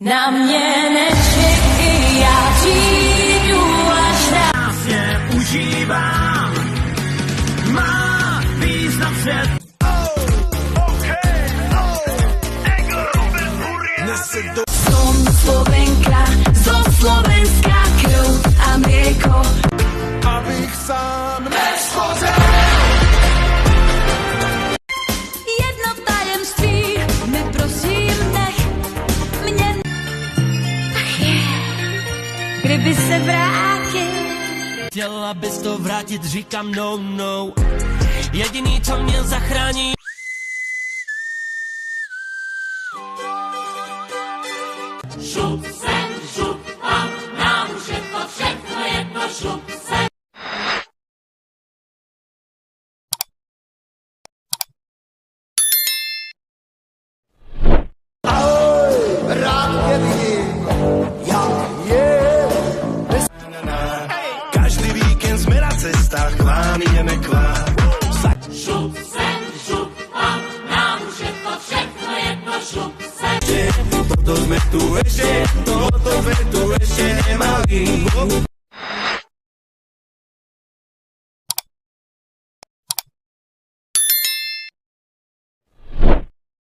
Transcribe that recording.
Na mě nečekej, já přijdu až rád. Já se užívám, má význam svět. Som Slovenka, zo Slovenska krv a mlieko. Abych sám neschořel. Jedno tajemství mi prosím nech mě. Ach je, kdyby se vrátil. Chtěla bys to vrátit, říkám no, no. Jediný, co mě zachrání. Šup sem, šup tam, nám už je to všechno jedno, šup sem. Rád tě vidím, jak je. Každý víkend jsme na cestách, k vám jdeme k vám. Šup sem, šup tam, nám už je to všechno jedno, šup sem. Toto sme tu ešte nemali.